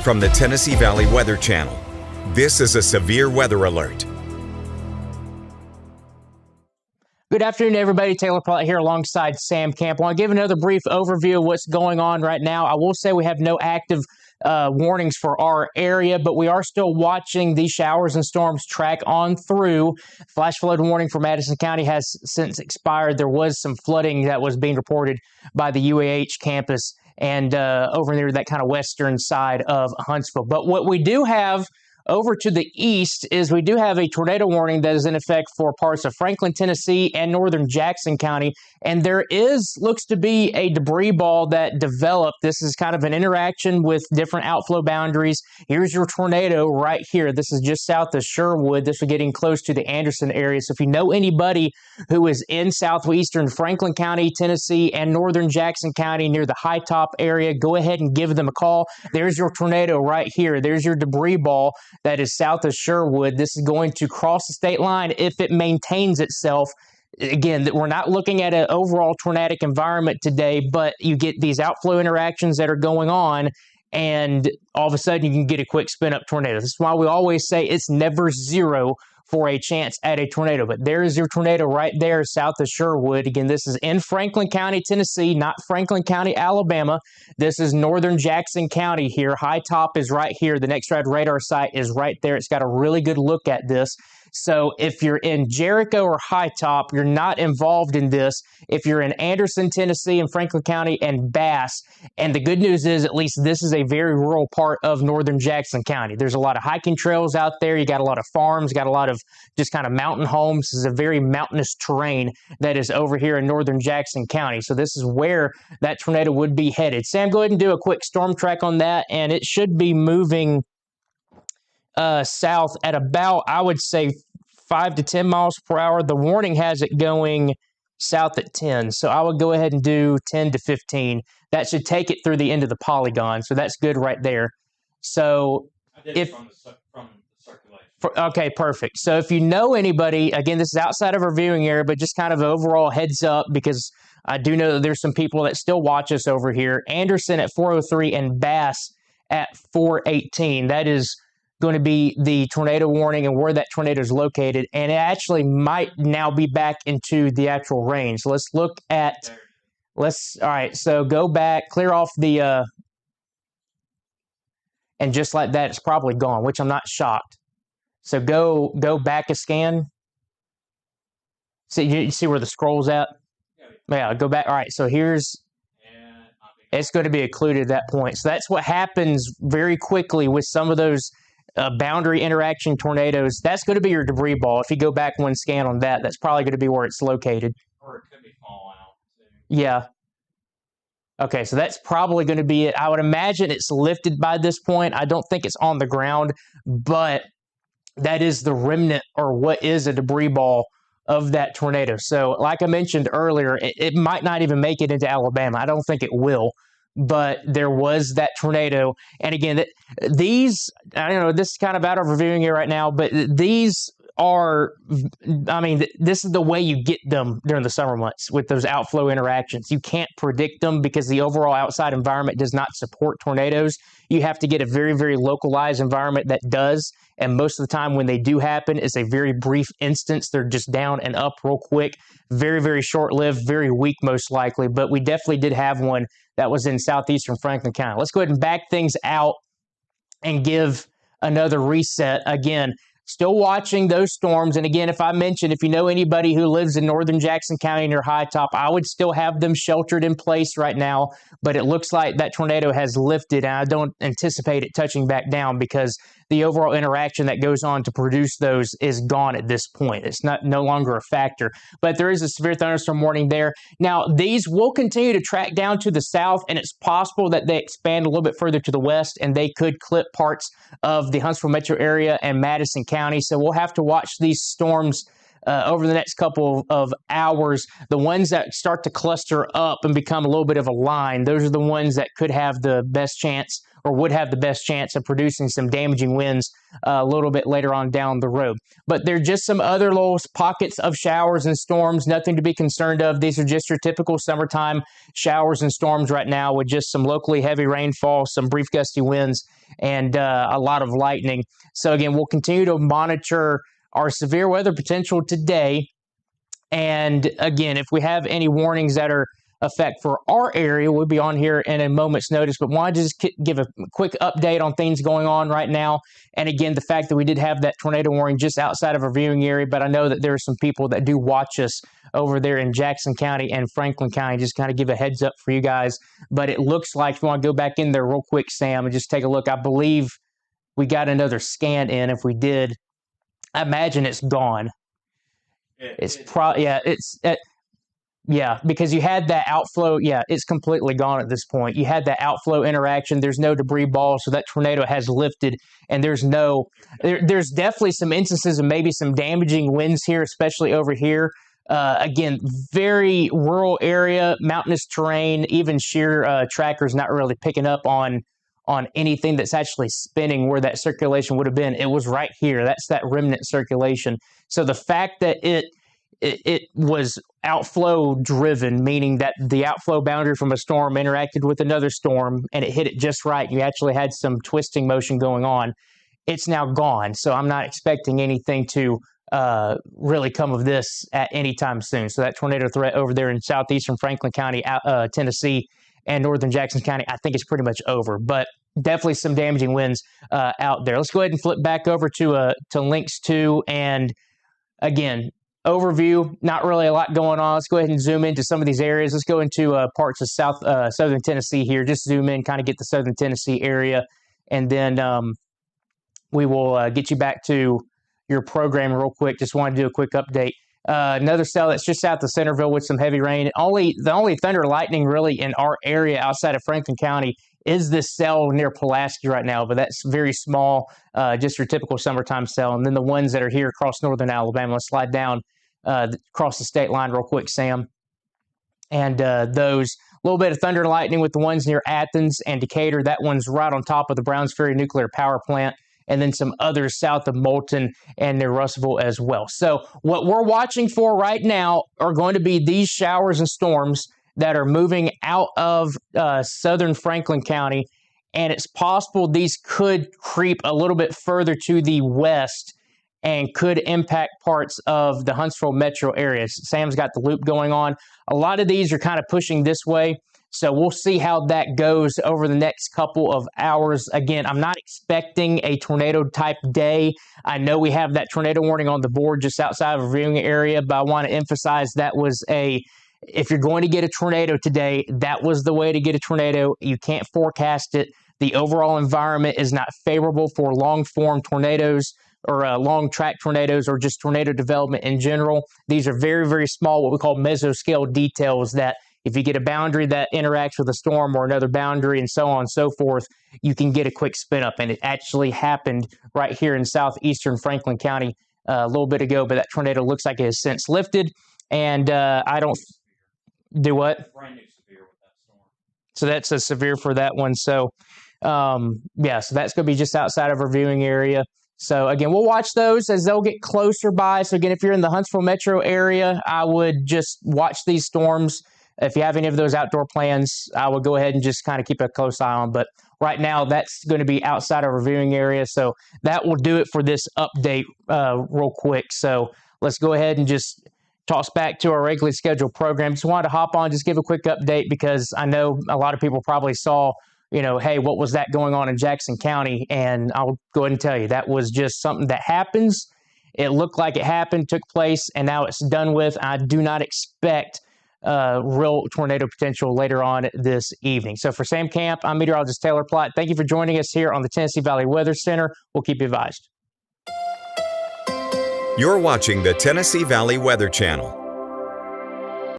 From the Tennessee Valley Weather Channel, this is a severe weather alert. Good afternoon, everybody. Taylor Platt here alongside Sam Camp. I want to give another brief overview of what's going on right now. I will say we have no active warnings for our area, but we are still watching these showers and storms track on through. Flash flood warning for Madison County has since expired. There was some flooding that was being reported by the UAH campus and over near that kind of western side of Huntsville. But what we do have over to the east is we do have a tornado warning that is in effect for parts of Franklin, Tennessee and northern Jackson County. And there looks to be a debris ball that developed. This is kind of an interaction with different outflow boundaries. Here's your tornado right here. This is just south of Sherwood. This is getting close to the Anderson area. So if you know anybody who is in southeastern Franklin County, Tennessee, and northern Jackson County near the High Top area, go ahead and give them a call. There's your tornado right here. There's your debris ball that is south of Sherwood. This is going to cross the state line if it maintains itself. Again, we're not looking at an overall tornadic environment today, but you get these outflow interactions that are going on, and all of a sudden you can get a quick spin-up tornado. This is why we always say it's never zero for a chance at a tornado. But there is your tornado right there south of Sherwood. Again, this is in Franklin County, Tennessee, not Franklin County, Alabama. This is northern Jackson County here. High Top is right here. The NextRad radar site is right there. It's got a really good look at this. So if you're in Jericho or High Top, you're not involved in this. If you're in Anderson, Tennessee, and Franklin County and Bass, and the good news is at least this is a very rural part of northern Jackson County. There's a lot of hiking trails out there. You got a lot of farms, got a lot of just kind of mountain homes. This is a very mountainous terrain that is over here in northern Jackson County. So this is where that tornado would be headed. Sam, go ahead and do a quick storm track on that, and it should be moving south at about, I would say, 5 to 10 miles per hour. The warning has it going south at 10. So I would go ahead and do 10 to 15. That should take it through the end of the polygon. So that's good right there. So from the circulation. Okay, perfect. So if you know anybody, again, this is outside of our viewing area, but just kind of overall heads up, because I do know that there's some people that still watch us over here. Anderson at 403 and Bass at 418. That is going to be the tornado warning and where that tornado is located, and it actually might now be back into the actual range. So let's look at, all right, so go back, clear off the, and just like that, it's probably gone, which I'm not shocked. So go back a scan. See, you see where the scroll's at? Yeah, go back. All right, so it's going to be occluded at that point. So that's what happens very quickly with some of those boundary interaction tornadoes. That's going to be your debris ball. If you go back one scan on that, that's probably going to be where it's located. Or it could be falling out too. Yeah. Okay, so that's probably going to be it. I would imagine it's lifted by this point. I don't think it's on the ground, but that is the remnant, or what is a debris ball of that tornado. So like I mentioned earlier, it might not even make it into Alabama. I don't think it will. But there was that tornado. And again, these, I don't know, this is kind of out of reviewing it right now, but these are, I mean, this is the way you get them during the summer months with those outflow interactions. You can't predict them because the overall outside environment does not support tornadoes. You have to get a very, very localized environment that does. And most of the time when they do happen, it's a very brief instance. They're just down and up real quick. Very, very short-lived, very weak most likely. But we definitely did have one that was in southeastern Franklin County. Let's go ahead and back things out and give another reset. Again, still watching those storms. And again, if you know anybody who lives in northern Jackson County near High Top, I would still have them sheltered in place right now. But it looks like that tornado has lifted, and I don't anticipate it touching back down because the overall interaction that goes on to produce those is gone at this point. It's no longer a factor. But there is a severe thunderstorm warning there. Now, these will continue to track down to the south, and it's possible that they expand a little bit further to the west, and they could clip parts of the Huntsville metro area and Madison County. So we'll have to watch these storms over the next couple of hours. The ones that start to cluster up and become a little bit of a line, those are the ones that could have the best chance or would have the best chance of producing some damaging winds a little bit later on down the road. But there are just some other little pockets of showers and storms, nothing to be concerned of. These are just your typical summertime showers and storms right now with just some locally heavy rainfall, some brief gusty winds, and a lot of lightning. So again, we'll continue to monitor our severe weather potential today. And again, if we have any warnings that are effect for our area, we'll be on here in a moment's notice, but wanted to just give a quick update on things going on right now. And again, the fact that we did have that tornado warning just outside of our viewing area, but I know that there are some people that do watch us over there in Jackson County and Franklin County. Just kind of give a heads up for you guys. But it looks like, if you want to go back in there real quick, Sam, and just take a look, I believe we got another scan in. If we did, I imagine it's gone. It's probably, yeah, yeah, because you had that outflow. Yeah, it's completely gone at this point. You had that outflow interaction. There's no debris ball, so that tornado has lifted, and there's definitely some instances of maybe some damaging winds here, especially over here. Again, very rural area, mountainous terrain, even sheer trackers not really picking up on anything that's actually spinning where that circulation would have been. It was right here. That's that remnant circulation. So the fact that it was outflow driven, meaning that the outflow boundary from a storm interacted with another storm and it hit it just right. You actually had some twisting motion going on. It's now gone. So I'm not expecting anything to really come of this at any time soon. So that tornado threat over there in southeastern Franklin County, Tennessee, and northern Jackson County, I think it's pretty much over. But definitely some damaging winds out there. Let's go ahead and flip back over to Lynx 2. And again, overview, not really a lot going on. Let's go ahead and zoom into some of these areas. Let's go into parts of southern Tennessee here. Just zoom in, kind of get the southern Tennessee area, and then we will get you back to your program real quick. Just wanted to do a quick update. Another cell that's just south of Centerville with some heavy rain. The only thunder lightning really in our area outside of Franklin County is this cell near Pulaski right now, but that's very small, just your typical summertime cell. And then the ones that are here across northern Alabama, let's slide down across the state line real quick, Sam. And those, a little bit of thunder lightning with the ones near Athens and Decatur. That one's right on top of the Browns Ferry Nuclear Power Plant. And then some others south of Moulton and near Russellville as well. So what we're watching for right now are going to be these showers and storms that are moving out of southern Franklin County. And it's possible these could creep a little bit further to the west and could impact parts of the Huntsville metro areas. Sam's got the loop going on. A lot of these are kind of pushing this way. So we'll see how that goes over the next couple of hours. Again, I'm not expecting a tornado type day. I know we have that tornado warning on the board just outside of a viewing area, but I want to emphasize that was if you're going to get a tornado today, that was the way to get a tornado. You can't forecast it. The overall environment is not favorable for long-form tornadoes or long-track tornadoes or just tornado development in general. These are very, very small, what we call mesoscale details that if you get a boundary that interacts with a storm or another boundary and so on and so forth, you can get a quick spin up. And it actually happened right here in southeastern Franklin County a little bit ago, but that tornado looks like it has since lifted. And I don't do what? Brand new severe with that storm. So that's a severe for that one. So yeah, so that's going to be just outside of our viewing area. So again, we'll watch those as they'll get closer by. So again, if you're in the Huntsville metro area, I would just watch these storms. If you have any of those outdoor plans, I would go ahead and just kind of keep a close eye on. But right now, that's going to be outside of our viewing area. So that will do it for this update real quick. So let's go ahead and just toss back to our regularly scheduled program. Just wanted to hop on, just give a quick update because I know a lot of people probably saw, hey, what was that going on in Jackson County? And I'll go ahead and tell you, that was just something that happens. It looked like it happened, took place, and now it's done with. I do not expect real tornado potential later on this evening. So for Sam Camp, I'm meteorologist Taylor Plott. Thank you for joining us here on the Tennessee Valley Weather Center. We'll keep you advised. You're watching the Tennessee Valley Weather Channel.